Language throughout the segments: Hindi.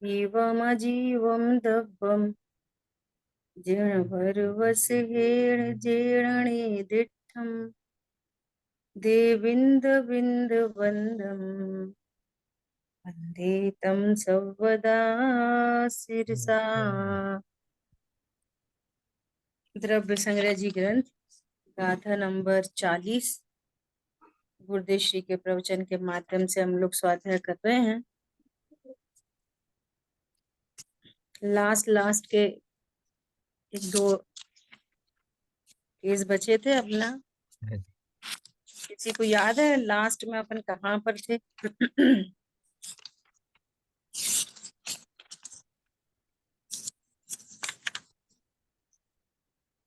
जीवमजीवं दब्बं जिणभरवसहेण जेणणे दिट्ठं देविन्दविन्दवन्दं वन्दे तं सर्वदा शिरसा। द्रव्य संग्रह जी ग्रंथ गाथा नंबर 40 गुरुदेव श्री के प्रवचन के माध्यम से हम लोग स्वाध्याय कर रहे हैं। लास्ट के एक दो पेज बचे थे अपना। किसी को याद है लास्ट में अपन कहाँ पर थे?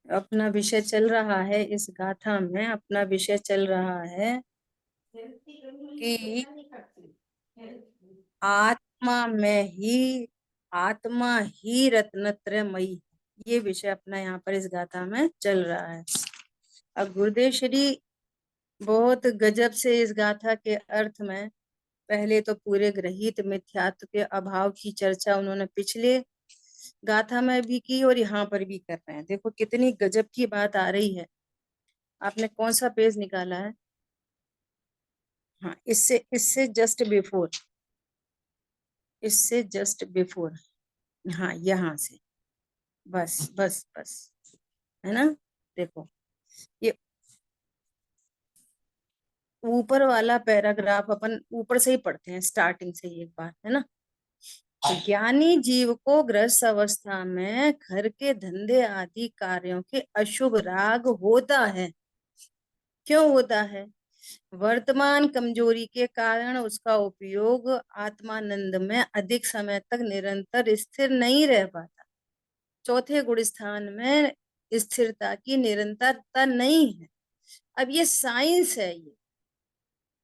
अपना विषय चल रहा है इस गाथा में, अपना विषय चल रहा है कि आत्मा ही रत्नत्रयमयी। ये विषय अपना यहाँ पर इस गाथा में चल रहा है। अब गुरुदेव श्री बहुत गजब से इस गाथा के अर्थ में पहले तो पूरे ग्रहित मिथ्यात्व के अभाव की चर्चा उन्होंने पिछले गाथा में भी की और यहाँ पर भी कर रहे हैं। देखो कितनी गजब की बात आ रही है। आपने कौन सा पेज निकाला है? हाँ, इससे जस्ट बिफोर, हाँ यहाँ से बस बस बस, है ना। देखो ये ऊपर वाला पैराग्राफ अपन ऊपर से ही पढ़ते हैं, स्टार्टिंग से ही एक बार, है ना। ज्ञानी जीव को गृहस्थ अवस्था में घर के धंधे आदि कार्यों के अशुभ राग होता है। क्यों होता है? वर्तमान कमजोरी के कारण उसका उपयोग आत्मानंद में अधिक समय तक निरंतर स्थिर नहीं रह पाता। चौथे गुण स्थान में स्थिरता की निरंतरता नहीं है। अब ये साइंस है,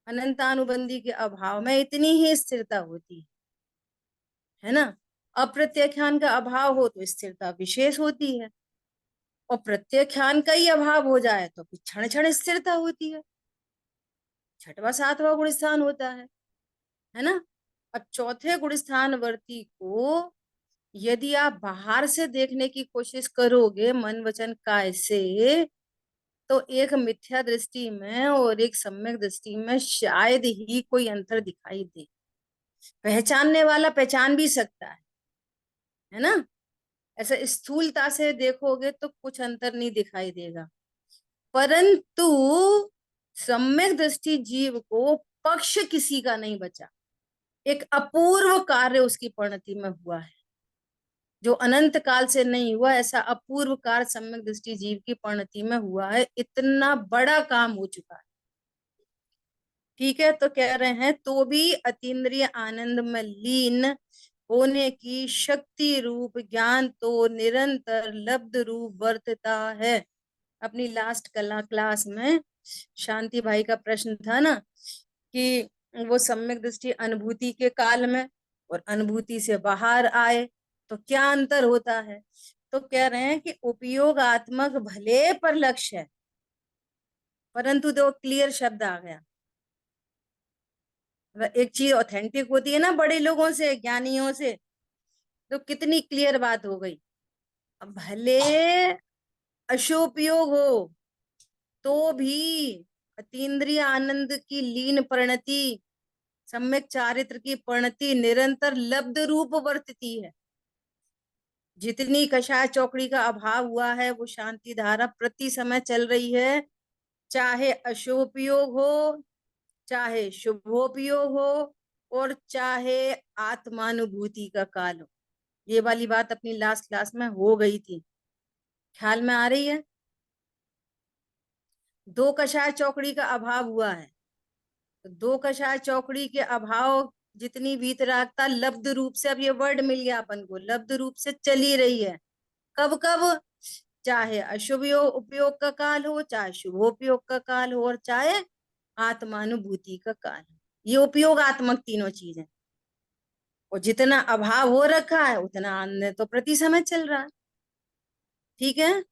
अनंतानुबंधी के अभाव में इतनी ही स्थिरता होती है ना। अप्रत्याख्यान का अभाव हो तो स्थिरता विशेष होती है, और प्रत्याख्यान का ही अभाव हो जाए तो क्षण क्षण स्थिरता होती है। छठवां सातवां गुण स्थान होता है ना। अब चौथे गुण स्थान वर्ती को यदि आप बाहर से देखने की कोशिश करोगे मन वचन काय से, तो एक मिथ्या दृष्टि में और एक सम्यक दृष्टि में शायद ही कोई अंतर दिखाई दे। पहचानने वाला पहचान भी सकता है ना। ऐसे स्थूलता से देखोगे तो कुछ अंतर नहीं दिखाई देगा, परंतु सम्यक दृष्टि जीव को पक्ष किसी का नहीं बचा। एक अपूर्व कार्य उसकी परिणति में हुआ है, जो अनंत काल से नहीं हुआ। ऐसा अपूर्व कार्य सम्यक दृष्टि जीव की परिणति में हुआ है। इतना बड़ा काम हो चुका है। ठीक है, तो कह रहे हैं तो भी अतीन्द्रिय आनंद में लीन होने की शक्ति रूप ज्ञान तो निरंतर लब्ध रूप वर्तता है। अपनी लास्ट क्लास में शांति भाई का प्रश्न था ना कि वो सम्यक दृष्टि अनुभूति के काल में और अनुभूति से बाहर आए तो क्या अंतर होता है। तो कह रहे हैं कि उपयोगात्मक भले पर लक्ष्य है, परंतु दो क्लियर शब्द आ गया। एक चीज ऑथेंटिक होती है ना बड़े लोगों से, ज्ञानियों से, तो कितनी क्लियर बात हो गई। अब भले अशोपयोग हो तो भी अतीन्द्रिय आनंद की लीन परिणति, सम्यक चारित्र की परिणति निरंतर लब्ध रूप वर्तती है। जितनी कषाय चौकड़ी का अभाव हुआ है वो शांति धारा प्रति समय चल रही है, चाहे अशुभोपयोग हो, चाहे शुभोपयोग हो, और चाहे आत्मानुभूति का काल हो। ये वाली बात अपनी लास्ट क्लास में हो गई थी, ख्याल में आ रही है। दो कषाय चौकड़ी का अभाव हुआ है, तो दो कषाय चौकड़ी के अभाव जितनी वीतरागता लब्ध रूप से, अब ये वर्ड मिल गया अपन को, लब्ध रूप से चली रही है। कब कब? चाहे अशुभ उपयोग का काल हो, चाहे शुभोपयोग का काल हो, और चाहे आत्मानुभूति का काल हो। ये उपयोगात्मक तीनों चीजें, और जितना अभाव हो रखा है उतना अन्य तो प्रति समय चल रहा है। ठीक है,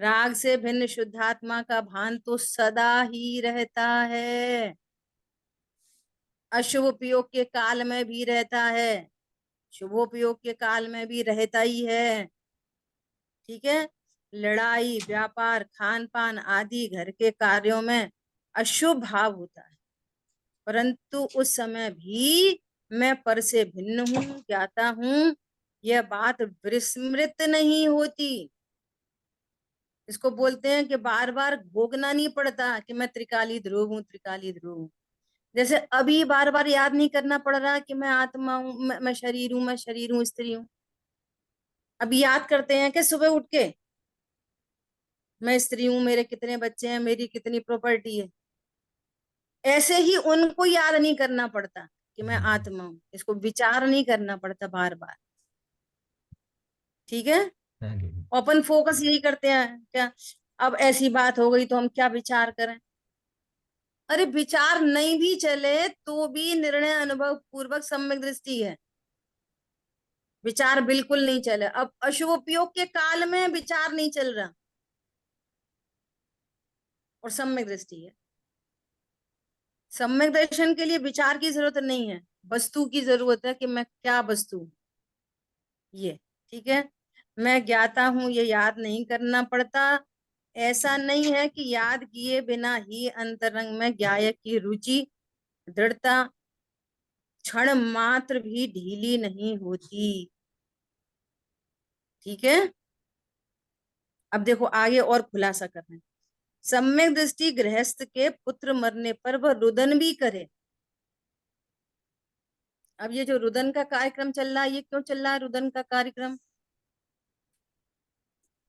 राग से भिन्न शुद्धात्मा का भान तो सदा ही रहता है, अशुभ उपयोग के काल में भी रहता है, शुभोपयोग के काल में भी रहता ही है। ठीक है, लड़ाई, व्यापार, खान पान आदि घर के कार्यों में अशुभ भाव होता है, परंतु उस समय भी मैं पर से भिन्न हूं, ज्ञाता हूं, यह बात विस्मृत नहीं होती। इसको बोलते हैं कि बार बार भोगना नहीं पड़ता कि मैं त्रिकाली ध्रुव हूँ, त्रिकाली ध्रुव हूँ। जैसे अभी बार बार याद नहीं करना पड़ रहा कि मैं आत्मा हूँ, मैं शरीर हूँ, मैं शरीर हूँ, स्त्री हूँ। अभी याद करते हैं कि सुबह उठ के मैं स्त्री हूँ, मेरे कितने बच्चे हैं, मेरी कितनी प्रॉपर्टी है। ऐसे ही उनको याद नहीं करना पड़ता कि मैं आत्मा हूँ, इसको विचार नहीं करना पड़ता बार बार। ठीक है, अपन फोकस यही करते हैं क्या, अब ऐसी बात हो गई तो हम क्या विचार करें। अरे विचार नहीं भी चले तो भी निर्णय अनुभव पूर्वक सम्यक दृष्टि है। विचार बिल्कुल नहीं चले, अब अशुभ उपयोग के काल में विचार नहीं चल रहा और सम्यक दृष्टि है। सम्यक दर्शन के लिए विचार की जरूरत नहीं है, वस्तु की जरूरत है कि मैं क्या वस्तु हूं। ये ठीक है, मैं ज्ञाता हूं ये याद नहीं करना पड़ता। ऐसा नहीं है कि याद किए बिना ही अंतरंग में ज्ञायक की रुचि, दृढ़ता क्षण मात्र भी ढीली नहीं होती। ठीक है, अब देखो आगे और खुलासा कर रहे हैं। सम्यक दृष्टि गृहस्थ के पुत्र मरने पर वह रुदन भी करे। अब ये जो रुदन का कार्यक्रम चल रहा है, ये क्यों चल रहा है रुदन का कार्यक्रम?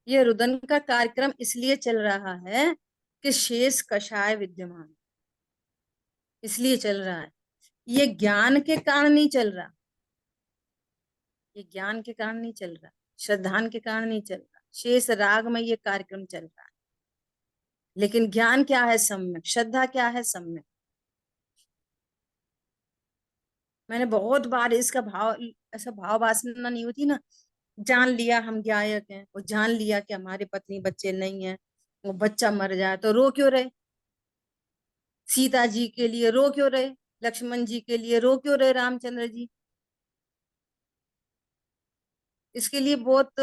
ये रुदन का कार्यक्रम इसलिए चल रहा है कि शेष कषाय विद्यमान, इसलिए चल रहा है। ये ज्ञान के कारण नहीं चल रहा, ये ज्ञान के कारण नहीं चल रहा, श्रद्धान के कारण नहीं चल रहा, शेष राग में ये कार्यक्रम चल रहा है। लेकिन ज्ञान क्या है? सम्यक। श्रद्धा क्या है? सम्यक। मैंने बहुत बार इसका भाव, ऐसा भाव वासना नहीं होती ना, जान लिया हम गायक हैं और जान लिया कि हमारे पत्नी बच्चे नहीं है, वो बच्चा मर जाए तो रो क्यों रहे? सीता जी के लिए रो क्यों रहे? लक्ष्मण जी के लिए रो क्यों रहे? रामचंद्र जी। इसके लिए बहुत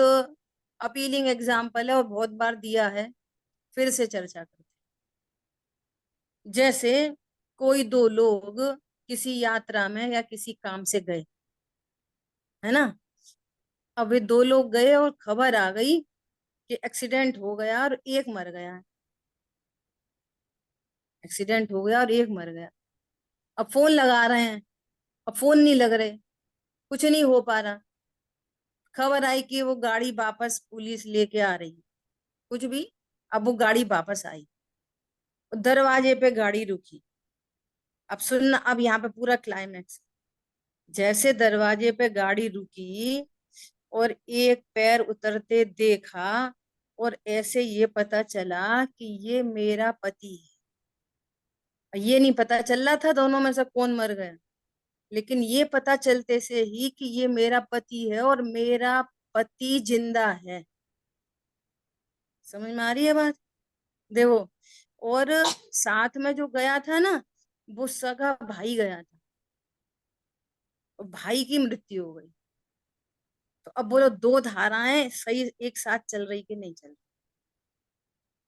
अपीलिंग एग्जाम्पल है और बहुत बार दिया है, फिर से चर्चा करते हैं। जैसे कोई दो लोग किसी यात्रा में या किसी काम से गए, है ना। अब वे दो लोग गए और खबर आ गई कि एक्सीडेंट हो गया और एक मर गया है, एक्सीडेंट हो गया और एक मर गया। अब फोन लगा रहे हैं, अब फोन नहीं लग रहे, कुछ नहीं हो पा रहा। खबर आई कि वो गाड़ी वापस पुलिस लेके आ रही है, कुछ भी। अब वो गाड़ी वापस आई, दरवाजे पे गाड़ी रुकी। अब सुनना, अब यहाँ पे पूरा क्लाइमेक्स। जैसे दरवाजे पे गाड़ी रुकी और एक पैर उतरते देखा, और ऐसे ये पता चला कि ये मेरा पति है। ये नहीं पता चल रहा था दोनों में से कौन मर गया, लेकिन ये पता चलते से ही कि ये मेरा पति है और मेरा पति जिंदा है। समझ में आ रही है बात? देखो, और साथ में जो गया था ना, वो सगा भाई गया था, और भाई की मृत्यु हो गई। तो अब बोलो, दो धाराएं सही एक साथ चल रही कि नहीं चल रही?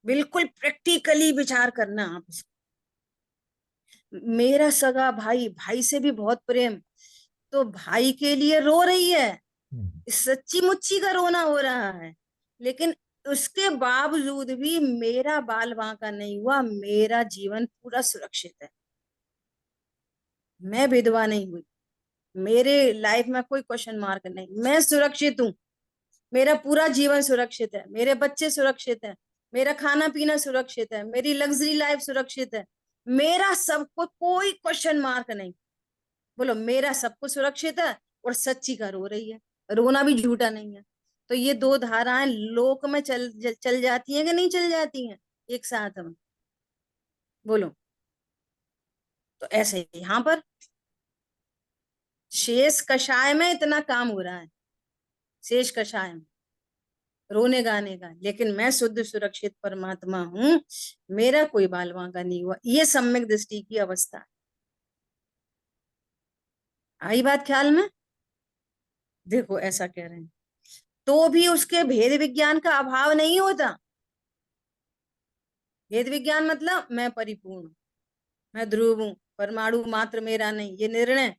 बिल्कुल प्रैक्टिकली विचार करना आप इसको। मेरा सगा भाई, भाई से भी बहुत प्रेम, तो भाई के लिए रो रही है, सच्ची मुच्ची का रोना हो रहा है। लेकिन उसके बावजूद भी मेरा बाल बांका नहीं हुआ, मेरा जीवन पूरा सुरक्षित है। मैं विधवा नहीं हुई, मेरे लाइफ में कोई क्वेश्चन मार्क नहीं, मैं सुरक्षित हूँ। मेरा पूरा जीवन सुरक्षित है, मेरे बच्चे सुरक्षित हैं, मेरा खाना पीना सुरक्षित है, मेरी लग्जरी लाइफ सुरक्षित है, मेरा सब कुछ, कोई क्वेश्चन मार्क नहीं। बोलो, मेरा सब कुछ सुरक्षित है और सच्ची का रो रही है, रोना भी झूठा नहीं है। तो ये दो धाराएं लोक में चल जाती हैं कि नहीं चल जाती हैं एक साथ में? बोलो। तो ऐसे यहाँ पर शेष कषाय में इतना काम हो रहा है, शेष कषाय में। रोने गाने का, लेकिन मैं शुद्ध सुरक्षित परमात्मा हूं, मेरा कोई बाल वांका नहीं हुआ। ये सम्यक दृष्टि की अवस्था है। आई बात ख्याल में? देखो ऐसा कह रहे हैं, तो भी उसके भेद विज्ञान का अभाव नहीं होता। भेद विज्ञान मतलब मैं परिपूर्ण हूं, मैं ध्रुव हूं, परमाणु मात्र मेरा नहीं, ये निर्णय,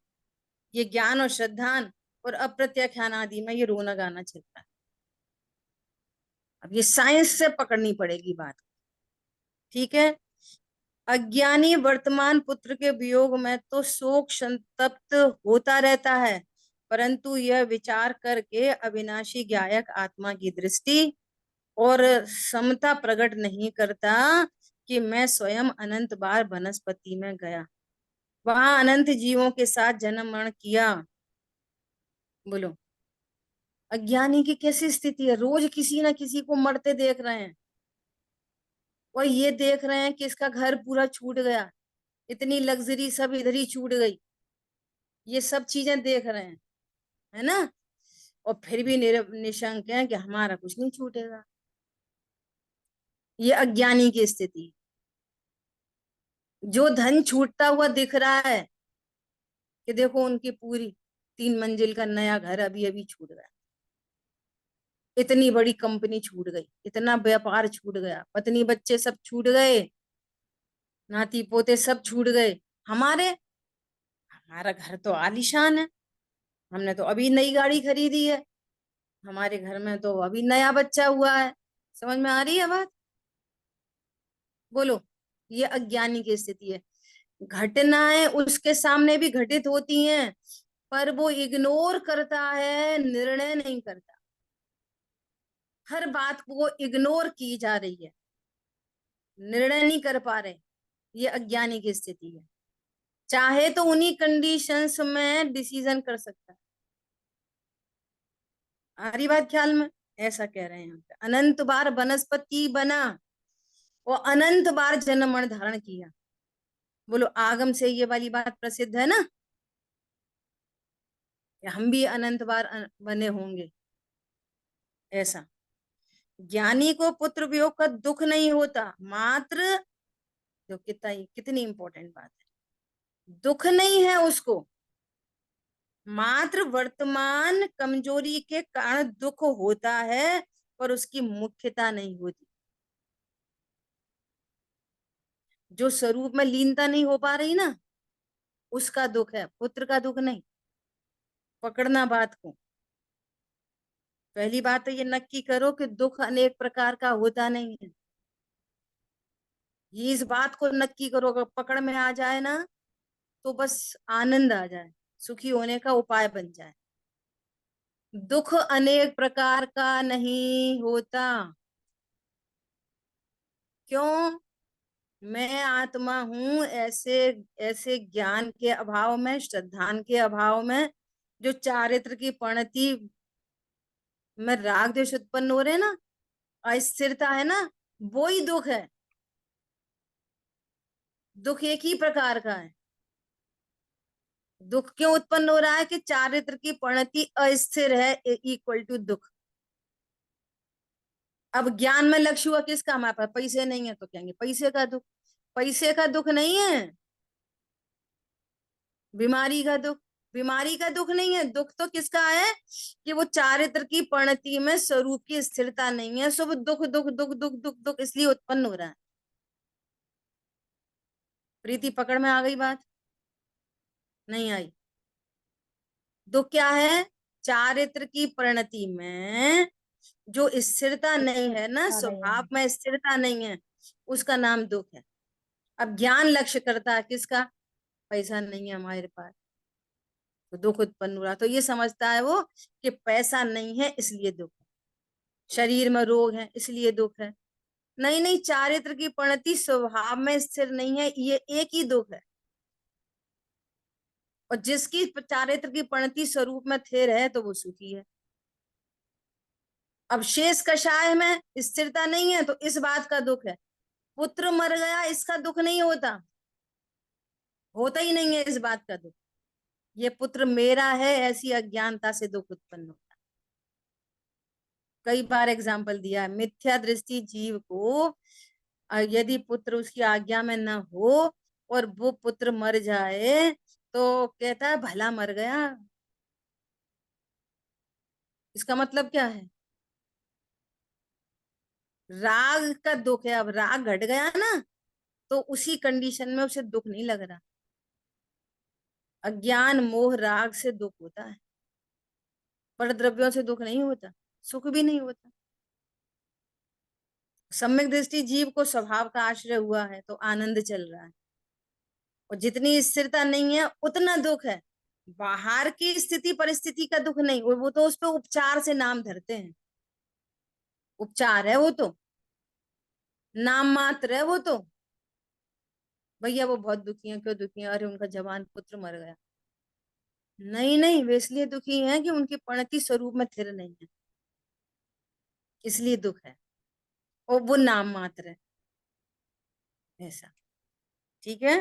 ये ज्ञान और श्रद्धान और अप्रत्याख्यान आदि में ये रोना गाना चलता है। अब ये साइंस से पकड़नी पड़ेगी बात, ठीक है। अज्ञानी वर्तमान पुत्र के वियोग में तो शोक संतप्त होता रहता है, परंतु यह विचार करके अविनाशी ज्ञायक आत्मा की दृष्टि और समता प्रकट नहीं करता कि मैं स्वयं अनंत बार वनस्पति में गया, वहां अनंत जीवों के साथ जन्म मरण किया। बोलो, अज्ञानी की कैसी स्थिति है? रोज किसी ना किसी को मरते देख रहे हैं, और ये देख रहे हैं कि इसका घर पूरा छूट गया, इतनी लग्जरी सब इधर ही छूट गई, ये सब चीजें देख रहे हैं, है ना। और फिर भी निशंक है कि हमारा कुछ नहीं छूटेगा। ये अज्ञानी की स्थिति। जो धन छूटता हुआ दिख रहा है कि देखो उनकी पूरी 3 मंजिल का नया घर अभी अभी छूट गया, इतनी बड़ी कंपनी छूट गई, इतना व्यापार छूट गया, पत्नी बच्चे सब छूट गए, नाती पोते सब छूट गए। हमारे हमारा घर तो आलीशान है, हमने तो अभी नई गाड़ी खरीदी है, हमारे घर में तो अभी नया बच्चा हुआ है। समझ में आ रही है बात? बोलो, ये अज्ञानी की स्थिति है। घटनाएं उसके सामने भी घटित होती हैं, पर वो इग्नोर करता है, निर्णय नहीं करता। हर बात को इग्नोर की जा रही है, निर्णय नहीं कर पा रहे। ये अज्ञानी की स्थिति है। चाहे तो उन्हीं कंडीशंस में डिसीजन कर सकता है। आ रही बात ख्याल में? ऐसा कह रहे हैं यहाँ पे, अनंत बार वनस्पति बना और अनंत बार जन्म मरण धारण किया। बोलो, आगम से ये वाली बात प्रसिद्ध है ना, कि हम भी अनंत बार बने होंगे। ऐसा ज्ञानी को पुत्र वियोग का दुख नहीं होता, मात्र, जो कितनी इंपॉर्टेंट बात है, दुख नहीं है उसको, मात्र वर्तमान कमजोरी के कारण दुख होता है, पर उसकी मुख्यता नहीं होती। जो स्वरूप में लीनता नहीं हो पा रही ना, उसका दुख है, पुत्र का दुख नहीं। पकड़ना बात को। पहली बात तो ये नक्की करो कि दुख अनेक प्रकार का होता नहीं है। ये इस बात को नक्की करो, अगर पकड़ में आ जाए ना, तो बस आनंद आ जाए, सुखी होने का उपाय बन जाए। दुख अनेक प्रकार का नहीं होता। क्यों? मैं आत्मा हूं, ऐसे ऐसे ज्ञान के अभाव में, श्रद्धान के अभाव में, जो चारित्र की परिणति में राग द्वेष उत्पन्न हो रहे हैं ना, अस्थिरता है ना, वो ही दुख है। दुख एक ही प्रकार का है। दुख क्यों उत्पन्न हो रहा है? कि चारित्र की परिणति अस्थिर है, इक्वल टू दुख। अब ज्ञान में लक्ष्य हुआ किसका? हमारे पास पैसे नहीं है तो कहेंगे पैसे का दुख। पैसे का दुख नहीं है, बीमारी का दुख। बीमारी का दुख नहीं है, दुख तो किसका है? कि वो चारित्र की परिणति में स्वरूप की स्थिरता नहीं है, सब दुख दुख दुख दुख दुख दुख इसलिए उत्पन्न हो रहा है। प्रीति, पकड़ में आ गई बात? नहीं आई? दुख क्या है? चारित्र की परिणति में जो स्थिरता नहीं है ना, स्वभाव में स्थिरता नहीं है, उसका नाम दुख है। अब ज्ञान लक्ष्य करता है किसका? पैसा नहीं है हमारे पास तो दुख उत्पन्न हुआ, तो ये समझता है वो कि पैसा नहीं है इसलिए दुख है, शरीर में रोग है इसलिए दुख है। नहीं नहीं, चारित्र की परिणति स्वभाव में स्थिर नहीं है, ये एक ही दुख है। और जिसकी चारित्र की परिणति स्वरूप में स्थिर है तो वो सुखी है। अब शेष कषाय में स्थिरता नहीं है तो इस बात का दुख है। पुत्र मर गया, इसका दुख नहीं होता, होता ही नहीं है इस बात का दुख। ये पुत्र मेरा है, ऐसी अज्ञानता से दुख उत्पन्न होता। कई बार एग्जाम्पल दिया है। मिथ्या दृष्टि जीव को यदि पुत्र उसकी आज्ञा में न हो और वो पुत्र मर जाए तो कहता है भला मर गया। इसका मतलब क्या है? राग का दुख है। अब राग घट गया ना, तो उसी कंडीशन में उसे दुख नहीं लग रहा। अज्ञान मोह राग से दुख होता है, पर द्रव्यों से दुख नहीं होता, सुख भी नहीं होता। सम्यक दृष्टि जीव को स्वभाव का आश्रय हुआ है तो आनंद चल रहा है, और जितनी स्थिरता नहीं है उतना दुख है। बाहर की स्थिति परिस्थिति का दुख नहीं, वो तो उस पे उपचार से नाम धरते हैं। उपचार है वो तो, नाम मात्र है वो तो। भैया वो बहुत दुखी है, क्यों दुखी है? अरे उनका जवान पुत्र मर गया। नहीं नहीं, वे इसलिए दुखी हैं कि उनके प्रणति स्वरूप में थिर नहीं है, इसलिए दुख है। और वो नाम मात्र है, ऐसा। ठीक है।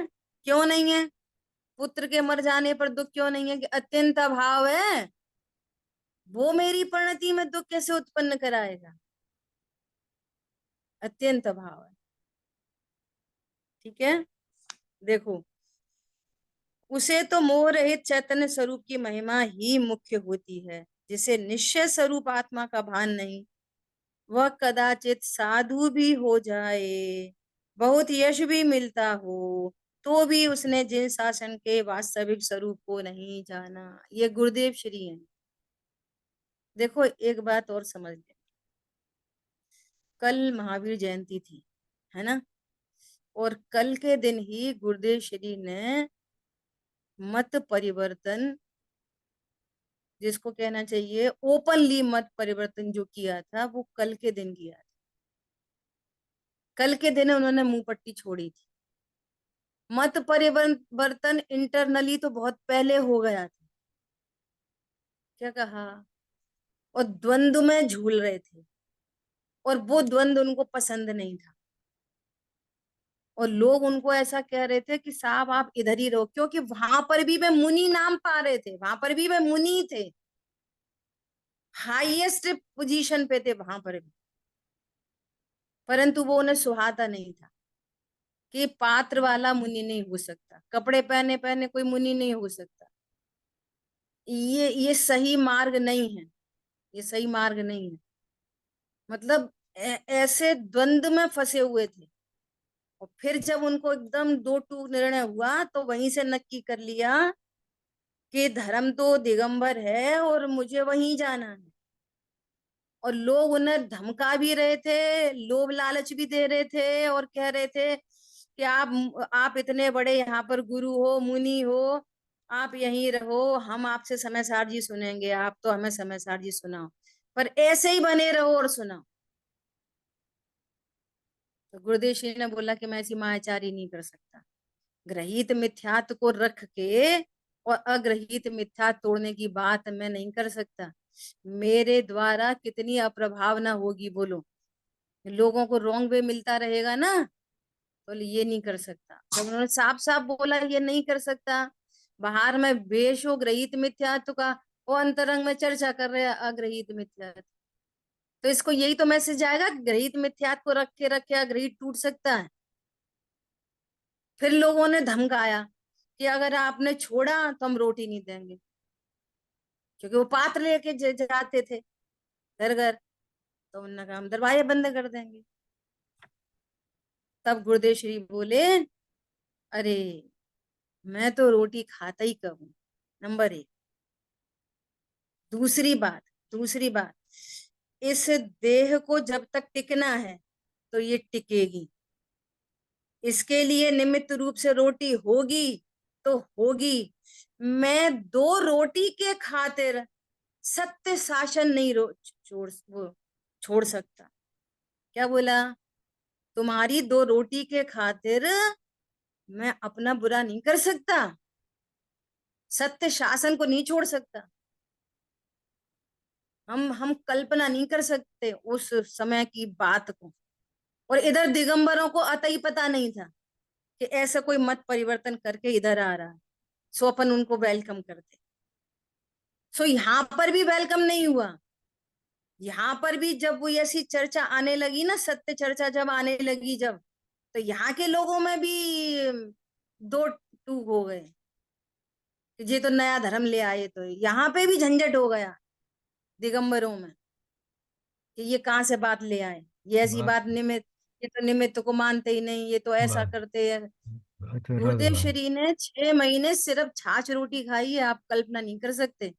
क्यों नहीं है? पुत्र के मर जाने पर दुख क्यों नहीं है? कि अत्यंत अभाव है। वो मेरी परिणति में दुख कैसे उत्पन्न कराएगा? अत्यंत अभाव है। ठीक है। देखो, उसे तो मोह रहित चैतन्य स्वरूप की महिमा ही मुख्य होती है। जिसे निश्चय स्वरूप आत्मा का भान नहीं, वह कदाचित साधु भी हो जाए, बहुत यश भी मिलता हो, तो भी उसने जिन शासन के वास्तविक स्वरूप को नहीं जाना। ये गुरुदेव श्री हैं। देखो एक बात और समझ ले, कल महावीर जयंती थी, है ना? और कल के दिन ही गुरुदेव श्री ने मत परिवर्तन, जिसको कहना चाहिए ओपनली मत परिवर्तन जो किया था, वो कल के दिन किया था। कल के दिन उन्होंने मुंह पट्टी छोड़ी थी। मत परिवर्तन इंटरनली तो बहुत पहले हो गया था। क्या कहा? और द्वंद्व में झूल रहे थे, और वो द्वंद्व उनको पसंद नहीं था, और लोग उनको ऐसा कह रहे थे कि साहब आप इधर ही रहो, क्योंकि वहां पर भी वे मुनि नाम पा रहे थे, वहां पर भी वे मुनि थे, हाईएस्ट पोजीशन पे थे वहां पर भी। परंतु वो उन्हें सुहाता नहीं था कि पात्र वाला मुनि नहीं हो सकता, कपड़े पहने पहने कोई मुनि नहीं हो सकता। ये सही मार्ग नहीं है, ये सही मार्ग नहीं है। मतलब ऐसे द्वंद्व में फंसे हुए थे। और फिर जब उनको एकदम दो टूक निर्णय हुआ, तो वहीं से नक्की कर लिया कि धर्म तो दिगंबर है और मुझे वहीं जाना है। और लोग उन्हें धमका भी रहे थे, लोभ लालच भी दे रहे थे, और कह रहे थे कि आप इतने बड़े यहाँ पर गुरु हो, मुनि हो, आप यहीं रहो, हम आपसे समय सार जी सुनेंगे, आप तो हमें समय सार जी सुनाओ, पर ऐसे ही बने रहो और सुनाओ। तो गुरुदेव श्री ने बोला कि मैं ऐसी मायाचारी नहीं कर सकता। ग्रहित मिथ्यात्व को रख के और अग्रहित मिथ्या तोड़ने की बात मैं नहीं कर सकता। मेरे द्वारा कितनी अप्रभावना होगी बोलो, लोगों को रॉन्ग वे मिलता रहेगा ना, तो ये नहीं कर सकता। जब उन्होंने साफ साफ बोला ये नहीं कर सकता, बाहर में बेशो ग्रहित मिथ्यात्व का, वो अंतरंग में चर्चा कर रहे हैं अग्रहित मिथ्यात्व। तो इसको यही तो मैसेज आएगा, ग्रहित मिथ्यात्व को रख के अग्रहित टूट सकता है। फिर लोगों ने धमकाया कि अगर आपने छोड़ा तो हम रोटी नहीं देंगे, क्योंकि वो पात्र लेके जाते थे घर घर। तो उन्होंने कहा हम दरवाजे बंद कर देंगे। तब गुरुदेव श्री बोले, अरे मैं तो रोटी खाता ही कब हूं, नंबर एक। दूसरी बात, दूसरी बात, इस देह को जब तक टिकना है तो ये टिकेगी, इसके लिए निमित्त रूप से रोटी होगी तो होगी। मैं दो रोटी के खातिर सत्य शासन नहीं वो छोड़ सकता। क्या बोला? तुम्हारी दो रोटी के खातिर मैं अपना बुरा नहीं कर सकता, सत्य शासन को नहीं छोड़ सकता। हम कल्पना नहीं कर सकते उस समय की बात को। और इधर दिगंबरों को अतई पता नहीं था कि ऐसा कोई मत परिवर्तन करके इधर आ रहा है, सो अपन उनको वेलकम करते। सो यहां पर भी वेलकम नहीं हुआ। यहाँ पर भी जब वो ऐसी चर्चा आने लगी ना, सत्य चर्चा जब आने लगी, जब, तो यहाँ के लोगों में भी दो टूक हो गए कि ये तो नया धर्म ले आए, तो यहाँ पे भी झंझट हो गया दिगंबरों में कि ये कहाँ से बात ले आए, ये ऐसी बात बात निमित्त, ये तो निमित्त को मानते ही नहीं, ये तो ऐसा बात करते हैं। बात अलग गुरुदेव बात। श्री ने 6 महीने सिर्फ छाछ रोटी खाई है, आप कल्पना नहीं कर सकते।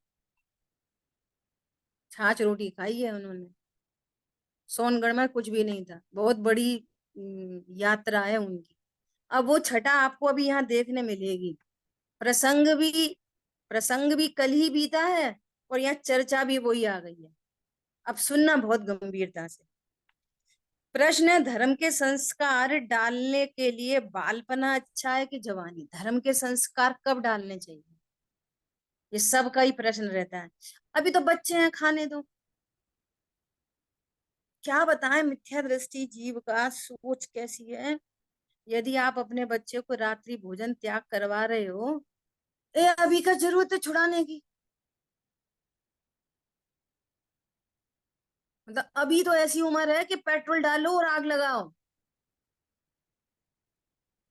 छाछ रोटी खाई है उन्होंने। सोनगढ़ में कुछ भी नहीं था, बहुत बड़ी यात्रा है उनकी। अब वो छठा आपको अभी यहाँ देखने मिलेगी। प्रसंग भी प्रसंग भी कल ही बीता है, और यहाँ चर्चा भी वही आ गई है। अब सुनना बहुत गंभीरता से। प्रश्न है, धर्म के संस्कार डालने के लिए बालपना अच्छा है कि जवानी? धर्म के संस्कार कब डालने चाहिए, ये सबका ही प्रश्न रहता है। अभी तो बच्चे हैं, खाने दो। क्या बताएं, मिथ्या दृष्टि जीव का सोच कैसी है। यदि आप अपने बच्चे को रात्रि भोजन त्याग करवा रहे हो, ए अभी का जरूरत है छुड़ाने की? मतलब अभी तो ऐसी उम्र है कि पेट्रोल डालो और आग लगाओ।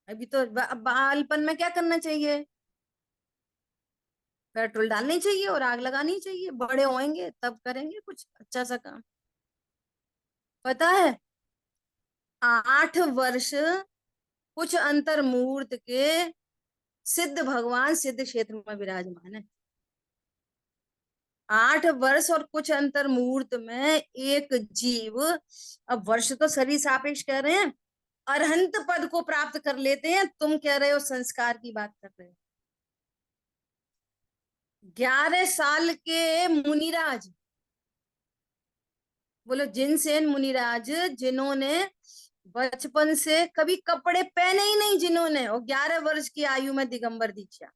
अभी तो बालपन में क्या करना चाहिए? पेट्रोल डालनी चाहिए और आग लगानी चाहिए। बड़े होंगे तब करेंगे कुछ अच्छा सा काम। पता है, 8 वर्ष कुछ अंतर मुहूर्त के सिद्ध भगवान सिद्ध क्षेत्र में विराजमान है। 8 वर्ष और कुछ अंतर मुहूर्त में एक जीव, अब वर्ष तो सभी सापेक्ष कह रहे हैं, अरहंत पद को प्राप्त कर लेते हैं। तुम कह रहे हो संस्कार की बात कर रहे हो। 11 साल के मुनिराज, बोलो जिनसेन मुनिराज, जिन्होंने बचपन से कभी कपड़े पहने ही नहीं, जिन्होंने, और 11 वर्ष की आयु में दिगंबर दीक्षा।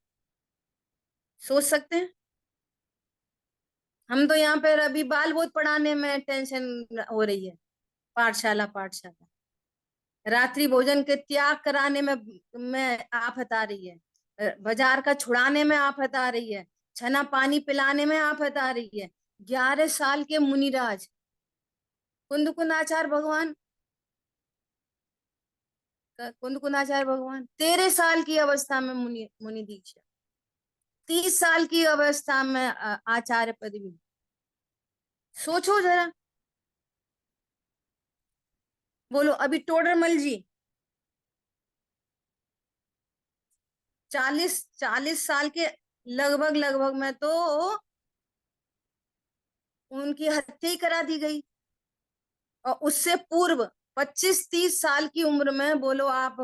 सोच सकते हैं? हम तो यहाँ पे अभी बाल बहुत पढ़ाने में टेंशन हो रही है। पाठशाला पाठशाला, रात्रि भोजन के त्याग कराने में आफत आ रही है। बाजार का छुड़ाने में आफत आ रही है। छना पानी पिलाने में आफत आ रही है। 11 साल के मुनिराज, कुंद कुंदाचार्य भगवान, कुंद कुंदाचार्य भगवान 13 साल की अवस्था में मुनि मुनि दीक्षा, 30 साल की अवस्था में आचार्य पदवी। सोचो जरा। बोलो अभी टोडरमल जी 40 साल के लगभग लगभग में तो उनकी हत्या ही करा दी गई। और उससे पूर्व 25-30 साल की उम्र में बोलो आप,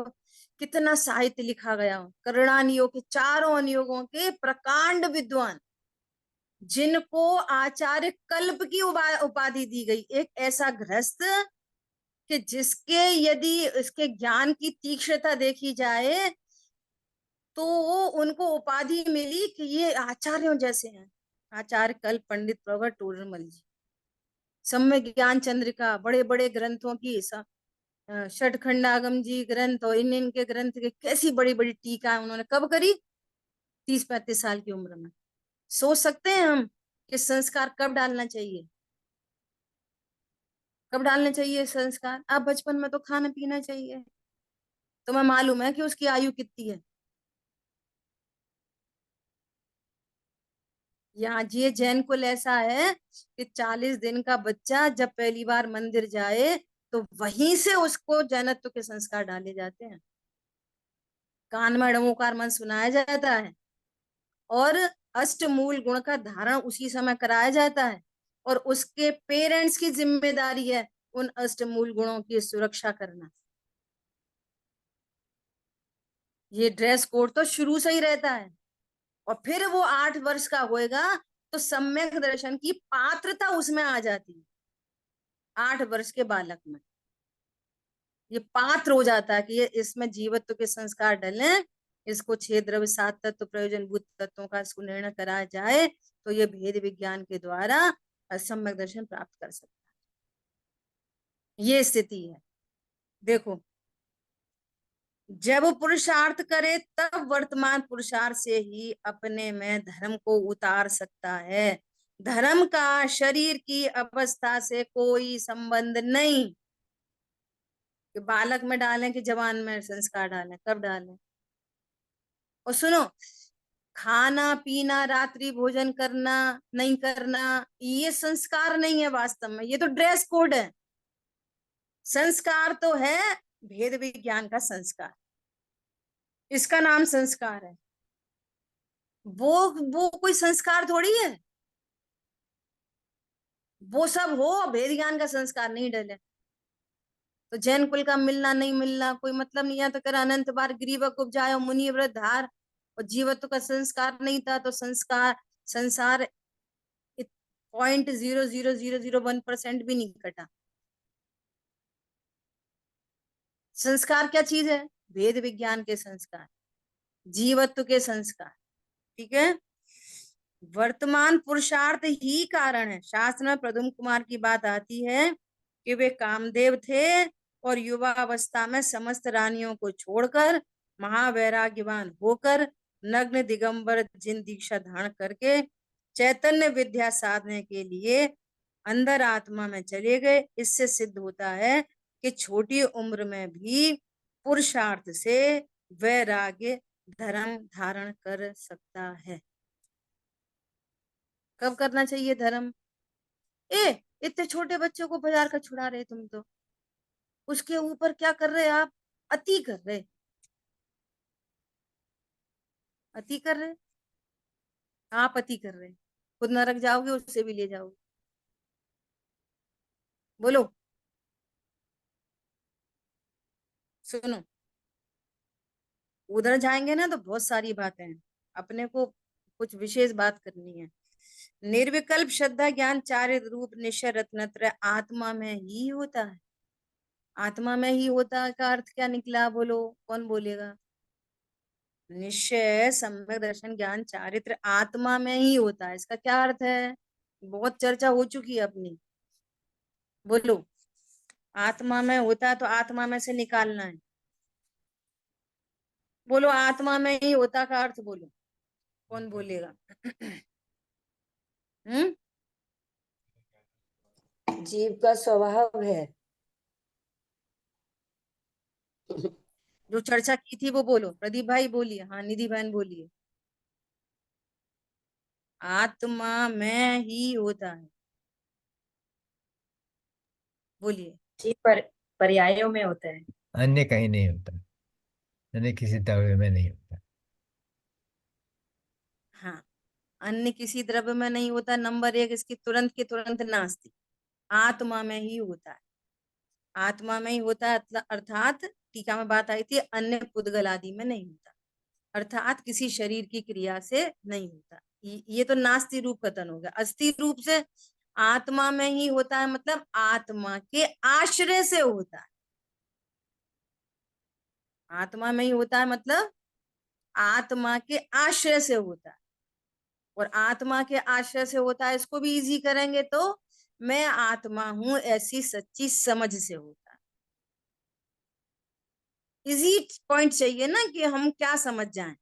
कितना साहित्य लिखा गया हो। करणानियोग के चारों अनुयोगों के प्रकांड विद्वान, जिनको आचार्य कल्प की उपाधि दी गई। एक ऐसा गृहस्थ कि जिसके, यदि इसके ज्ञान की तीक्ष्णता देखी जाए, तो वो उनको उपाधि मिली कि ये आचार्यों जैसे हैं। आचार्य कल्प पंडित प्रवर टोडरमल जी, सम्यक ज्ञान चंद्रिका, बड़े बड़े ग्रंथों की षटखंडागम जी ग्रंथ, और इन इनके ग्रंथ के कैसी बड़ी बड़ी टीका उन्होंने कब करी? 30-35 साल की उम्र में। सोच सकते हैं हम कि संस्कार कब डालना चाहिए? कब डालने चाहिए संस्कार? आप बचपन में तो खाना पीना चाहिए। तुम्हें मालूम है कि उसकी आयु कितनी है? यहाँ ये जैन कुल ऐसा है कि 40 दिन का बच्चा जब पहली बार मंदिर जाए, तो वहीं से उसको जैनत्व के संस्कार डाले जाते हैं। कान में डमोकार मन सुनाया जाता है, और अष्टमूल गुण का धारण उसी समय कराया जाता है। और उसके पेरेंट्स की जिम्मेदारी है उन अष्टमूल गुणों की सुरक्षा करना। ये ड्रेस कोड तो शुरू से ही रहता है। और फिर वो 8 वर्ष का होएगा तो सम्यक दर्शन की पात्रता उसमें आ जाती है। 8 वर्ष के बालक में ये पात्र हो जाता है कि ये, इसमें जीवत्व के संस्कार डले, इसको 6 द्रव्य 7 तत्व प्रयोजन भूत तत्वों का इसको निर्णय कराया जाए, तो ये भेद विज्ञान के द्वारा सम्यक दर्शन प्राप्त कर सकता है। ये स्थिति है। देखो, जब पुरुषार्थ करे तब वर्तमान पुरुषार्थ से ही अपने में धर्म को उतार सकता है। धर्म का शरीर की अवस्था से कोई संबंध नहीं, कि बालक में डालें कि जवान में संस्कार डालें, कब डालें। और सुनो, खाना पीना, रात्रि भोजन करना नहीं करना, ये संस्कार नहीं है वास्तव में, ये तो ड्रेस कोड है। संस्कार तो है भेद विज्ञान का संस्कार, इसका नाम संस्कार है। वो कोई संस्कार थोड़ी है, वो सब हो, भेद ज्ञान का संस्कार नहीं डले। तो जैन कुल का मिलना नहीं मिलना कोई मतलब नहीं है। तो कर अनंत बार ग्रीवक उपजायो मुनि व्रत धार, और जीवत्व का संस्कार नहीं था, तो संसार 0.000001% भी नहीं कटा। संस्कार क्या चीज है? भेद विज्ञान के संस्कार, जीवत्व के संस्कार। ठीक है, वर्तमान पुरुषार्थ ही कारण है। शास्त्र में प्रद्युम्न कुमार की बात आती है कि वे कामदेव थे और युवा अवस्था में समस्त रानियों को छोड़कर महावैराग्यवान होकर नग्न दिगंबर जिन दीक्षा धारण करके चैतन्य विद्या साधने के लिए अंदर आत्मा में चले गए। इससे सिद्ध होता है कि छोटी उम्र में भी पुरुषार्थ से वैराग्य धर्म धारण कर सकता है। कब करना चाहिए धर्म? ए, इतने छोटे बच्चों को बाजार का छुड़ा रहे तुम तो, उसके ऊपर क्या कर रहे आप? अति कर रहे, अति कर रहे, आप अति कर रहे, खुद नरक जाओगे, उससे भी ले जाओगे। बोलो, सुनो, उधर जाएंगे ना तो बहुत सारी बातें हैं, अपने को कुछ विशेष बात करनी है। निर्विकल्प श्रद्धा ज्ञान चारित्र रूप निश्चय रत्नत्रय आत्मा में ही होता है। आत्मा में ही होता है का अर्थ क्या निकला? बोलो, कौन बोलेगा? निश्चय सम्यक दर्शन ज्ञान चारित्र आत्मा में ही होता है, इसका क्या अर्थ है? बहुत चर्चा हो चुकी है अपनी। बोलो, आत्मा में होता है तो आत्मा में से निकालना है। बोलो, आत्मा में ही होता का अर्थ बोलो, कौन बोलेगा? हम्म, जीव का स्वभाव है। जो चर्चा की थी वो बोलो। प्रदीप भाई बोलिए, हाँ निधि बहन बोलिए। आत्मा में ही होता है, बोलिए। जीव पर्यायों में होता है। अन्य कहीं नहीं होता, अन्य किसी द्रव्य में नहीं होता। हाँ, अन्य किसी द्रव्य में नहीं होता। नंबर एक, इसकी तुरंत के तुरंत नास्ती, आत्मा में ही होता है। आत्मा में ही होता है, अर्थात टीका में बात आई थी अन्य पुद्गल आदि में नहीं होता, अर्थात किसी शरीर की क्रिया से नहीं होता। ये तो नास्ति रूप कथन हो गया। अस्थि रूप से आत्मा में ही होता है, मतलब आत्मा के आश्रय से होता है। आत्मा में ही होता है मतलब आत्मा के आश्रय से होता है। और आत्मा के आश्रय से होता है, इसको भी इजी करेंगे तो मैं आत्मा हूं ऐसी सच्ची समझ से होता है। इजी पॉइंट चाहिए ना कि हम क्या समझ जाएं।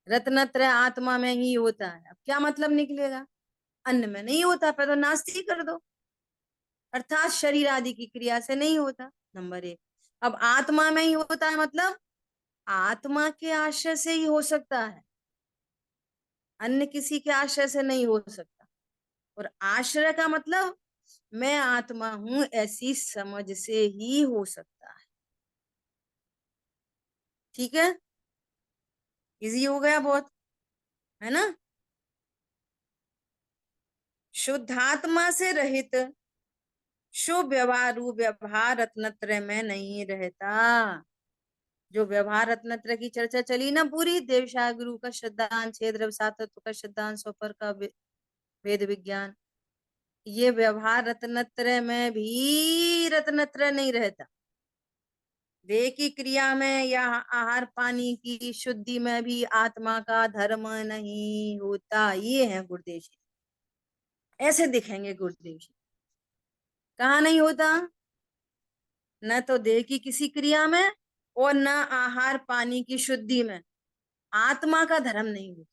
रत्नत्रय आत्मा में ही होता है, अब क्या मतलब निकलेगा? अन्न में नहीं होता, पर तो नास्ती कर दो, अर्थात शरीर आदि की क्रिया से नहीं होता, नंबर एक। अब आत्मा में ही होता है मतलब आत्मा के आश्रय से ही हो सकता है, अन्य किसी के आश्रय से नहीं हो सकता। और आश्रय का मतलब मैं आत्मा हूं ऐसी समझ से ही हो सकता है। ठीक है, इजी हो गया बहुत, है ना? शुद्धात्मा से रहित शुभ व्यवहारू व्यवहार रत्नत्रय में नहीं रहता। जो व्यवहार रत्नत्रय की चर्चा चली ना पूरी, देवशाह गुरु का श्रद्धांश, छेद रवि सातत्व का श्रद्धांश, सोपर का वेद विज्ञान, ये व्यवहार रत्नत्रय में भी रत्नत्रय नहीं रहता। देह की क्रिया में या आहार पानी की शुद्धि में भी आत्मा का धर्म नहीं होता। ये है गुरुदेव जी, ऐसे दिखेंगे गुरुदेव जी। कहाँ नहीं होता? न तो देह की किसी क्रिया में और न आहार पानी की शुद्धि में आत्मा का धर्म नहीं होता।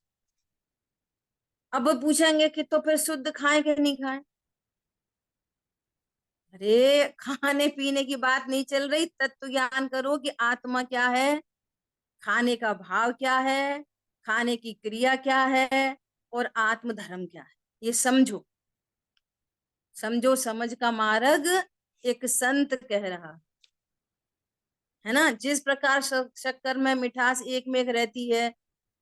अब पूछेंगे कि तो फिर शुद्ध खाएं कि नहीं खाएं? अरे खाने पीने की बात नहीं चल रही, तत्व ज्ञान करो कि आत्मा क्या है, खाने का भाव क्या है, खाने की क्रिया क्या है, और आत्म धर्म क्या है, ये समझो। समझो, समझ का मार्ग एक संत कह रहा है ना। जिस प्रकार शक्कर में मिठास एक में एक रहती है,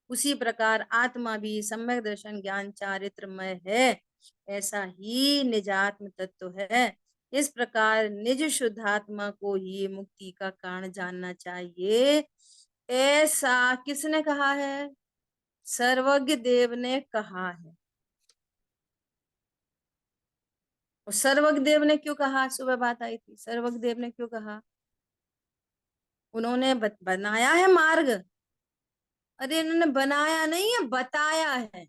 उसी प्रकार आत्मा भी सम्यक दर्शन ज्ञान चारित्रमय है, ऐसा ही निजात्म तत्व है। इस प्रकार निज शुद्धात्मा को ही मुक्ति का कारण जानना चाहिए, ऐसा किसने कहा है? सर्वज्ञ देव ने कहा है। और सर्वज्ञ देव ने क्यों कहा? सुबह बात आई थी, सर्वज्ञ देव ने क्यों कहा? उन्होंने बनाया है मार्ग। अरे इन्होंने बनाया नहीं है, बताया है।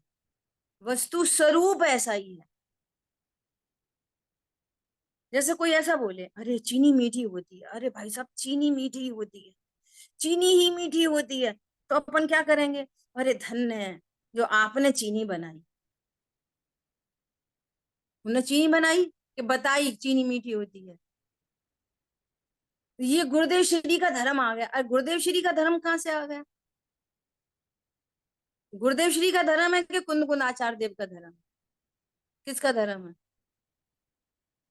वस्तु स्वरूप ऐसा ही है। जैसे कोई ऐसा बोले, अरे चीनी मीठी होती है, अरे भाई साहब चीनी मीठी होती है, चीनी ही मीठी होती है, तो अपन क्या करेंगे? अरे धन्य है जो आपने चीनी बनाई। उन्होंने चीनी बनाई कि बताई चीनी मीठी होती है। ये गुरुदेव श्री का धर्म आ गया। और गुरुदेव श्री का धर्म कहाँ से आ गया? गुरुदेव श्री का धर्म है कि कुंद कुंद आचार्य देव का धर्म? किसका धर्म है?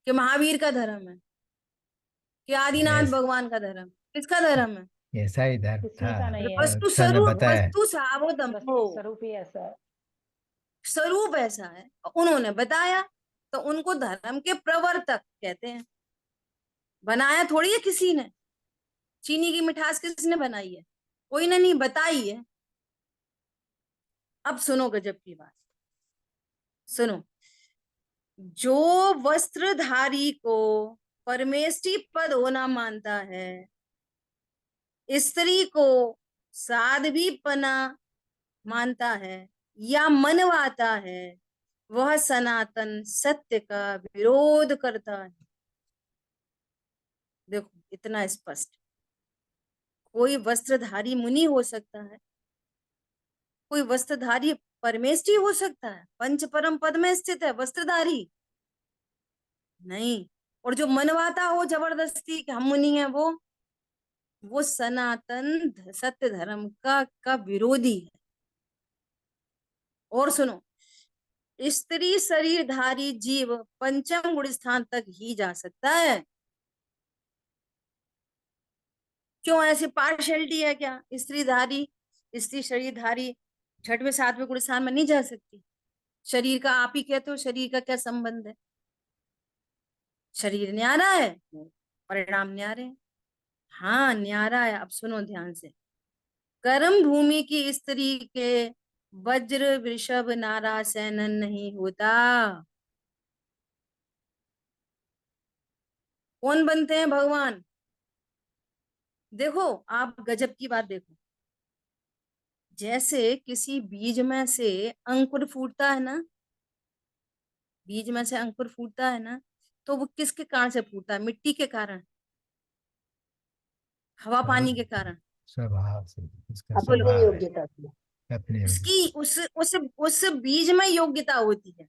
कि महावीर का धर्म है? कि आदिनाथ ऐस, भगवान का धर्म? किसका धर्म है? ऐसा ही धर्म किसी था। का नहीं है, वस्तु सर ने स्वरूप, बताया है। वस्तु सावधम हो, वस्तु स्वरूप ही ऐसा है। स्वरूप ऐसा है, उन्होंने बताया, तो उनको धर्म के प्रवर्तक कहते हैं। बनाया थोड़ी है किसी ने। चीनी की मिठास किसने बनाई है? कोई ने नहीं, बताई है। अब सुनो गजब की बात, सुनो। जो वस्त्रधारी को परमेष्टि पद होना मानता है, स्त्री को साध्वीपना मानता है या मनवाता है, वह सनातन सत्य का विरोध करता है। देखो इतना स्पष्ट। कोई वस्त्रधारी मुनि हो सकता है, कोई वस्त्रधारी परमेष्टि हो सकता है, पंच परम पद में स्थित है वस्त्रधारी? नहीं। और जो मनवाता हो जबरदस्ती कि हम मुनि हैं, वो सनातन सत्य धर्म का विरोधी है। और सुनो, स्त्री शरीरधारी जीव पंचम गुण स्थान तक ही जा सकता है। क्यों ऐसी पार्शियलिटी है क्या? स्त्री शरीरधारी छठवें सातवें गुण स्थान में नहीं जा सकती? शरीर का आप ही कहते हो, शरीर का क्या संबंध है? शरीर न्यारा है, परिणाम न्यारे हैं। हाँ न्यारा है। अब सुनो ध्यान से। कर्म भूमि की स्त्री के वज्र वृषभ नारा सैनन नहीं होता। कौन बनते हैं? भगवान। देखो आप गजब की बात देखो। जैसे किसी बीज में से अंकुर फूटता है ना, बीज में से अंकुर फूटता है ना, तो वो किसके कारण से फूटता है? मिट्टी के कारण, हवा पानी के कारण? स्वभाव से, उसका अपनी स्वभाव है योग्यता से। अपनी होगी। उसकी उस बीज में योग्यता होती है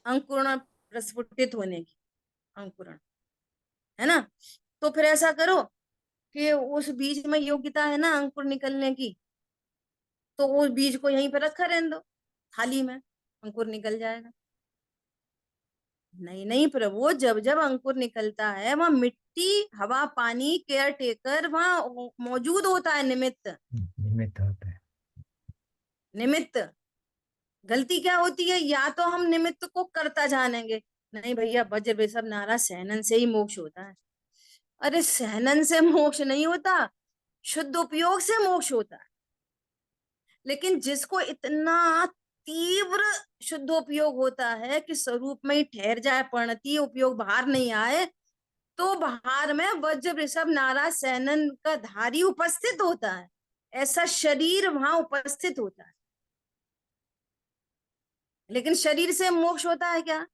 अंकुरण, प्रस्फुटित होने की, अंकुरण, है ना। तो फिर ऐसा करो कि उस बीज में योग्यता है ना अंकुर निकलने की, तो वो बीज को यहीं पर रखा रहने दो थाली में, अंकुर निकल जाएगा। नहीं नहीं प्रभु, जब जब अंकुर निकलता है वहां मिट्टी, हवा पानी, केयर टेकर वहां मौजूद होता है, निमित्त। निमित्त होता है। निमित्त। गलती क्या होती है? या तो हम निमित्त को करता जानेंगे, नहीं भैया वज्र वैसव नारा सहनन से ही मोक्ष होता है। अरे सहनन से मोक्ष नहीं होता, शुद्ध उपयोग से मोक्ष होता है। लेकिन जिसको इतना तीव्र शुद्धोपयोग होता है कि स्वरूप में ही ठहर जाए, परिणति उपयोग बाहर नहीं आए, तो बाहर में वज्र वृषभ नारा सैनन का धारी उपस्थित होता है, ऐसा शरीर वहां उपस्थित होता है। लेकिन शरीर से मोक्ष होता है क्या?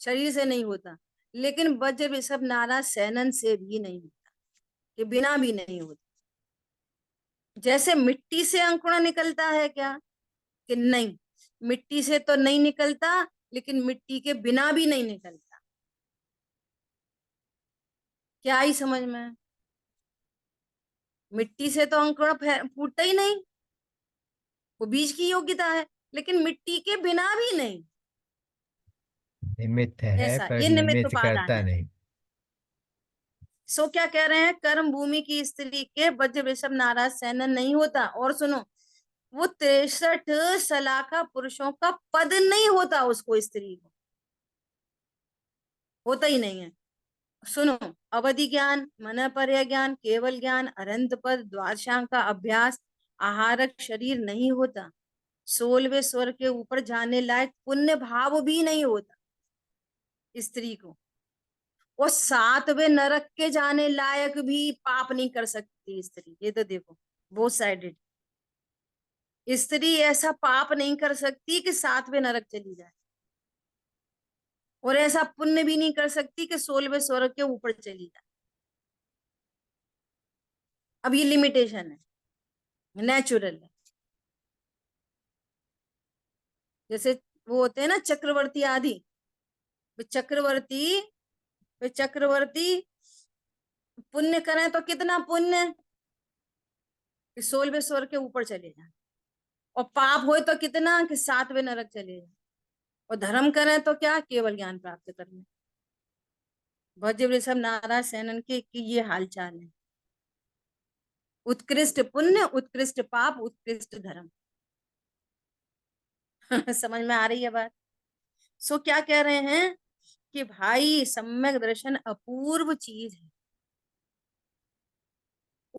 शरीर से नहीं होता। लेकिन वज्र वृषभ नारा सैनन से भी नहीं होता, कि बिना भी नहीं होता। जैसे मिट्टी से अंकुरण निकलता है क्या? कि नहीं। मिट्टी से तो नहीं निकलता, लेकिन मिट्टी के बिना भी नहीं निकलता। क्या ही समझ में है? मिट्टी से तो अंकुरण फूटता ही नहीं, वो बीज की योग्यता है, लेकिन मिट्टी के बिना भी नहीं। निमित्त है ऐसा पर ये निमित्त निमित्त उपादान करता है। नहीं। सो क्या कह रहे हैं, कर्म भूमि की स्त्री के वज्र वृषभ नाराज सैनन नहीं होता। और सुनो, वो 63 सलाखा पुरुषों का पद नहीं होता, उसको स्त्री को होता ही नहीं है। सुनो, अवधि ज्ञान, मन पर्य ज्ञान, केवल ज्ञान, अरंत पद, द्वादशांग का अभ्यास, आहारक शरीर नहीं होता, 16वें स्वर के ऊपर जाने लायक पुण्य भाव भी नहीं होता स्त्री को, और 7वें नरक के जाने लायक भी पाप नहीं कर सकती स्त्री। ये तो देखो, बोथ साइडेड। स्त्री ऐसा पाप नहीं कर सकती कि 7वें नरक चली जाए, और ऐसा पुण्य भी नहीं कर सकती कि 16वें स्वर्ग के ऊपर चली जाए। अब ये लिमिटेशन है, नेचुरल है। जैसे वो होते हैं ना चक्रवर्ती आदि, वे चक्रवर्ती वे चक्रवर्ती पुण्य करें तो कितना पुण्य कि 16वें स्वर्ग के ऊपर चले जाए, और पाप होए तो कितना कि 7वें नरक चले जाए, और धर्म करें तो क्या, केवल ज्ञान प्राप्त कर ले। भज्य वृषभ नाराज सैनन की ये हाल चाल है। उत्कृष्ट पुण्य, उत्कृष्ट पाप, उत्कृष्ट धर्म। समझ में आ रही है बात? सो क्या कह रहे हैं कि भाई सम्यक दर्शन अपूर्व चीज है,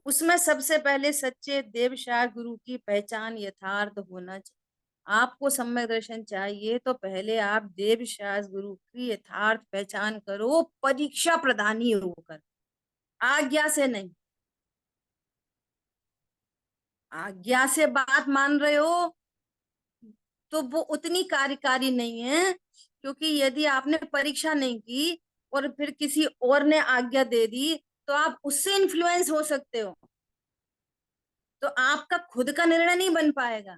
उसमें सबसे पहले सच्चे देवशाह गुरु की पहचान यथार्थ होना चाहिए। आपको सम्यक दर्शन चाहिए तो पहले आप देवशाह गुरु की यथार्थ पहचान करो, परीक्षा प्रदानी होकर, आज्ञा से नहीं। आज्ञा से बात मान रहे हो तो वो उतनी कार्यकारी नहीं है, क्योंकि यदि आपने परीक्षा नहीं की और फिर किसी और ने आज्ञा दे दी तो आप उससे इन्फ्लुएंस हो सकते हो, तो आपका खुद का निर्णय नहीं बन पाएगा,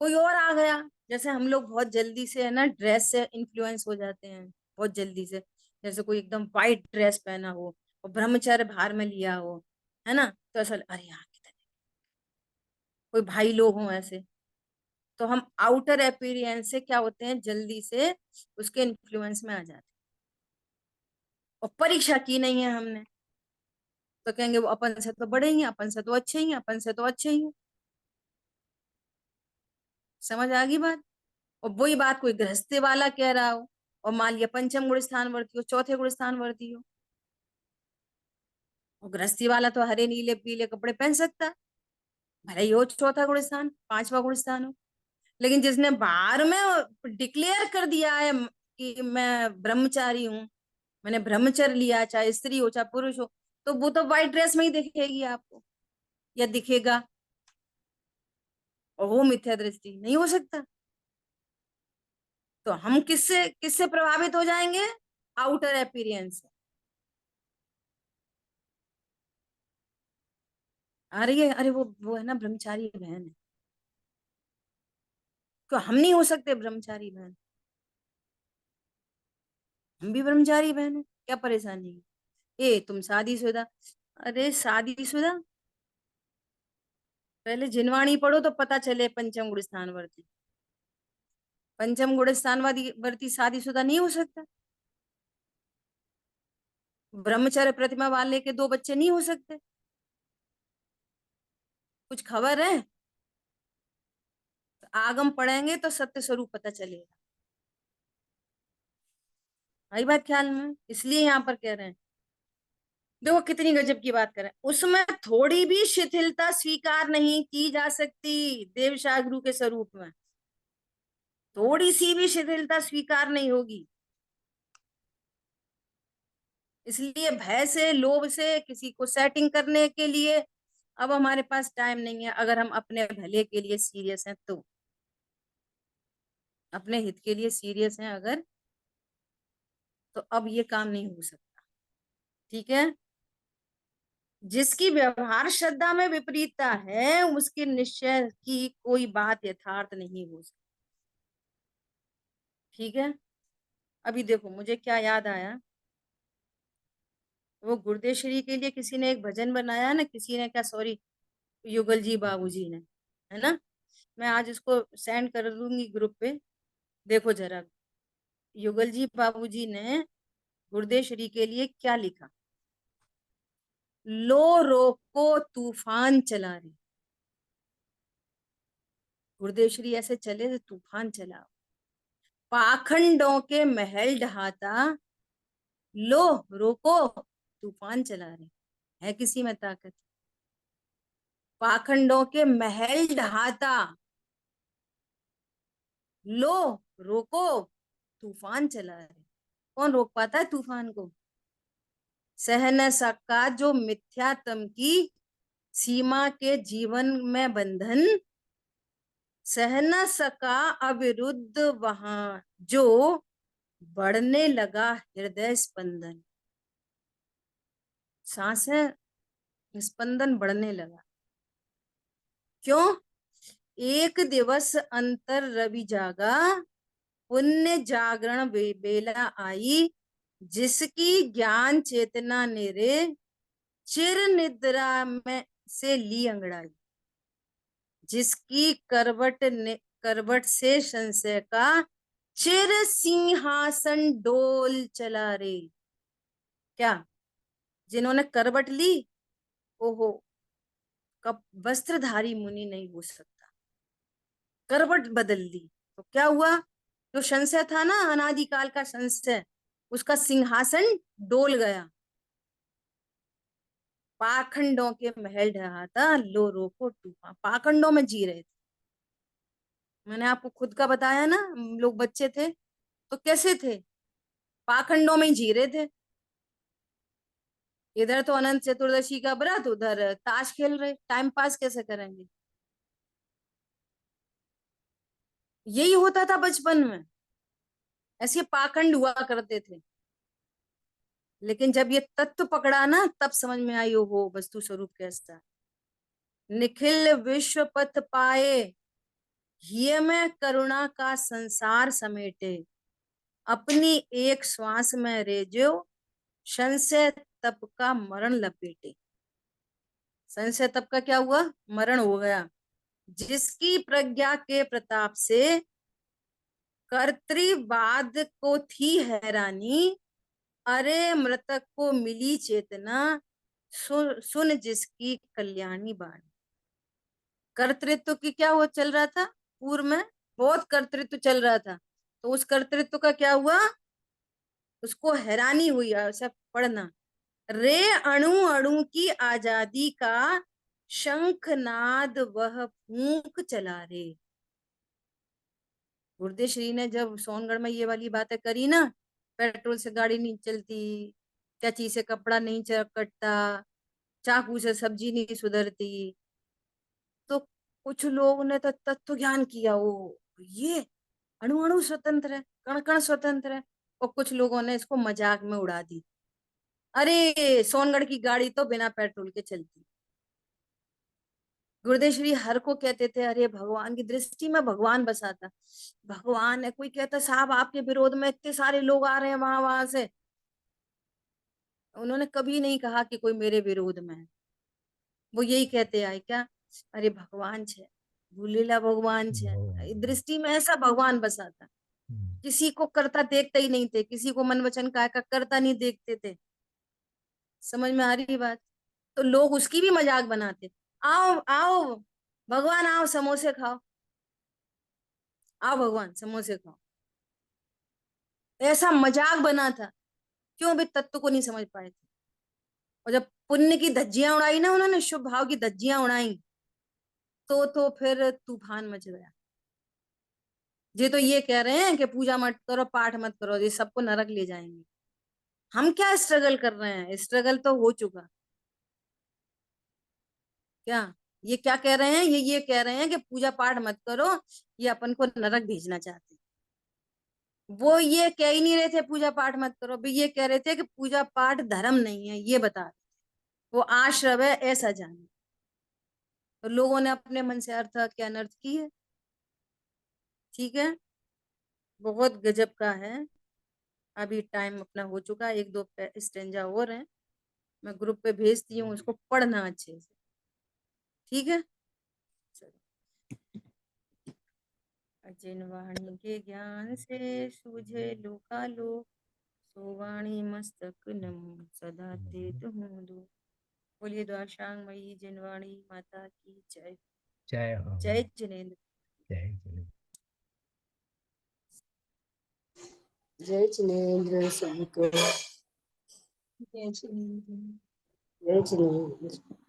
कोई और आ गया। जैसे हम लोग बहुत जल्दी से है ना ड्रेस से इन्फ्लुएंस हो जाते हैं, बहुत जल्दी से। जैसे कोई एकदम वाइट ड्रेस पहना हो और ब्रह्मचर्य भार में लिया हो, है ना, तो ऐसा अरे यार कितने कोई भाई लोग हों ऐसे, तो हम आउटर अपीयरेंस से क्या होते हैं, जल्दी से उसके इन्फ्लुएंस में आ जाते हैं। और परीक्षा की नहीं है हमने, तो कहेंगे वो अपन से तो बड़े ही हैं, अपन से तो अच्छे ही हैं, अपन से तो अच्छे ही हैं। समझ आ गई बात? और वही बात कोई गृहस्थी वाला कह रहा हो, और मान लिया पंचम गुण स्थान वर्ती हो, चौथे गुण स्थान वर्ती हो, और गृहस्थी वाला तो हरे नीले पीले कपड़े पहन सकता है, भले ही हो चौथा गुण स्थान, पांचवा गुण स्थान हो। लेकिन जिसने बाहर में डिक्लेयर कर दिया है कि मैं ब्रह्मचारी हूँ, मैंने ब्रह्मचर्य लिया, चाहे स्त्री हो चाहे पुरुष हो, तो वो तो व्हाइट ड्रेस में ही दिखेगी आपको, या दिखेगा, और वो मिथ्या दृष्टि नहीं हो सकता। तो हम किससे किससे प्रभावित हो जाएंगे, आउटर अपीयरेंस से। अरे वो है ना ब्रह्मचारी बहन है, तो हम नहीं हो सकते ब्रह्मचारी बहन? हम भी ब्रह्मचारी बहन है, क्या परेशानी है? ए तुम शादीशुदा, अरे शादीशुदा, पहले जिनवाणी पढ़ो तो पता चले पंचम गुण स्थान वर्ती। पंचम गुण स्थान वर्ती शादीशुदा नहीं हो सकता। ब्रह्मचर्य प्रतिमा वाले के 2 बच्चे नहीं हो सकते। कुछ खबर है? तो आगम पढ़ेंगे तो सत्य स्वरूप पता चलेगा। भाई बात ख्याल में, इसलिए यहाँ पर कह रहे हैं, देखो कितनी गजब की बात करें, उसमें थोड़ी भी शिथिलता स्वीकार नहीं की जा सकती देवशाह गुरु के स्वरूप में, थोड़ी सी भी शिथिलता स्वीकार नहीं होगी। इसलिए भय से, लोभ से, किसी को सेटिंग करने के लिए अब हमारे पास टाइम नहीं है। अगर हम अपने भले के लिए सीरियस हैं तो, अपने हित के लिए सीरियस हैं अगर, तो अब ये काम नहीं हो सकता। ठीक है? जिसकी व्यवहार श्रद्धा में विपरीतता है, उसके निश्चय की कोई बात यथार्थ नहीं हो सकती। ठीक है। अभी देखो मुझे क्या याद आया, वो गुरुदेव के लिए किसी ने एक भजन बनाया ना, किसी ने क्या, सॉरी, युगल जी बाबूजी ने, है ना। मैं आज उसको सेंड कर दूंगी ग्रुप पे, देखो जरा। युगल जी बाबूजी ने गुरुदेव श्री के लिए क्या लिखा। लो रोको तूफान चला रे, गुरुदेव श्री ऐसे चले तो तूफान चला। पाखंडों के महल ढहाता, लो रोको तूफान चला रे। है किसी में ताकत? पाखंडों के महल ढहाता, लो रोको तूफान चला रे। कौन रोक पाता है तूफान को? सह न सका जो मिथ्यात्म की सीमा के जीवन में बंधन, सह न सका अविरुद्ध वहां जो बढ़ने लगा हृदय स्पंदन। सांसें स्पंदन बढ़ने लगा। क्यों? एक दिवस अंतर रवि जागा, पुण्य जागरण बेला आई, जिसकी ज्ञान चेतना नेरे चिर निद्रा में से ली अंगड़ाई, जिसकी करवट से संशय का चिर सिंहासन डोल चला रे। क्या? जिन्होंने करवट ली, ओहो, कब वस्त्रधारी मुनि नहीं हो सकता, करवट बदल ली तो क्या हुआ? जो संशय था ना, अनादिकाल का संशय, उसका सिंहासन डोल गया। पाखंडों के महल ढहाता, लो रोको तूफान। पाखंडों में जी रहे थे। मैंने आपको खुद का बताया ना, हम लोग बच्चे थे तो कैसे थे, पाखंडों में ही जी रहे थे। इधर तो अनंत चतुर्दशी का व्रत, उधर ताश खेल रहे, टाइम पास कैसे करेंगे? यही होता था बचपन में, ऐसे पाखंड हुआ करते थे। लेकिन जब ये तत्व पकड़ा ना, तब समझ में आई, हो वस्तु स्वरूप कैसा। निखिल विश्व पथ पाए, ये मैं करुणा का संसार समेटे, अपनी एक श्वास में रेजो, संशय तप का मरण लपेटे। संशय तप का क्या हुआ? मरण हो गया। जिसकी प्रज्ञा के प्रताप से कर्तृवाद को थी हैरानी, अरे मृतक को मिली चेतना, सुन जिसकी कल्याणी बाणी। कर्तृत्व की क्या वो चल रहा था पूर्व में, बहुत कर्तृत्व चल रहा था, तो उस कर्तृत्व का क्या हुआ? उसको हैरानी हुई। ऐसा पढ़ना, रे अणु अणु की आजादी का शंखनाद वह फूंक चला रे। गुरुदेव श्री ने जब सोनगढ़ में ये वाली बातें करी ना, पेट्रोल से गाड़ी नहीं चलती, कैंची से कपड़ा नहीं कटता, चाकू से सब्जी नहीं सुधरती, तो कुछ लोगों ने तो तत्व ज्ञान किया, वो ये अणु अणु स्वतंत्र है, कण कण स्वतंत्र है। और कुछ लोगों ने इसको मजाक में उड़ा दी, अरे सोनगढ़ की गाड़ी तो बिना पेट्रोल के चलती। गुरुदेव श्री हर को कहते थे, अरे भगवान की दृष्टि में भगवान बसा था, भगवान है। कोई कहता साहब आपके विरोध में इतने सारे लोग आ रहे हैं वहां वहां से, उन्होंने कभी नहीं कहा कि कोई मेरे विरोध में है। वो यही कहते आए क्या, अरे भगवान छे, भूलेला भगवान छे। भगवान। दृष्टि में ऐसा भगवान बसा था, हम्म। किसी को करता देखते ही नहीं थे, किसी को मन वचन काय का करता नहीं देखते थे। समझ में आ रही बात? तो लोग उसकी भी मजाक बनाते, आओ आओ भगवान, आओ समोसे खाओ, आओ भगवान समोसे खाओ। ऐसा मजाक बना था। क्यों? भी तत्व को नहीं समझ पाए थे। और जब पुण्य की धज्जियां उड़ाई ना उन्होंने, शुभ भाव की धज्जियां उड़ाई, तो फिर तूफान मच गया। ये तो ये कह रहे हैं कि पूजा मत करो, पाठ मत करो, ये सबको नरक ले जाएंगे। हम क्या स्ट्रगल कर रहे हैं? स्ट्रगल तो हो चुका। क्या ये क्या कह रहे हैं? ये कह रहे हैं कि पूजा पाठ मत करो, ये अपन को नरक भेजना चाहते हैं। वो ये कह ही नहीं रहे थे पूजा पाठ मत करो, भी ये कह रहे थे कि पूजा पाठ धर्म नहीं है, ये बता रहे। वो आश्रव है, ऐसा जाने। तो लोगों ने अपने मन से अर्थ के अनर्थ किए। ठीक है, बहुत गजब का है। अभी टाइम अपना हो चुका है, 1-2 स्टेंजा और हैं, मैं ग्रुप पे भेजती हूँ, उसको पढ़ना अच्छे से, ठीक है। अजिन वाणी के ज्ञान से सूझे लोकालोक, सो वाणी मस्तक नमो सदा ते तुम दो। बोलिए द्वारकामयी जिनवाणी माता की जय। जय हो। जय जिनेन्द्र। जय जिनेन्द्र। जय जिनेन्द्र सबको। जय जिनेन्द्र। जय जिनेन्द्र।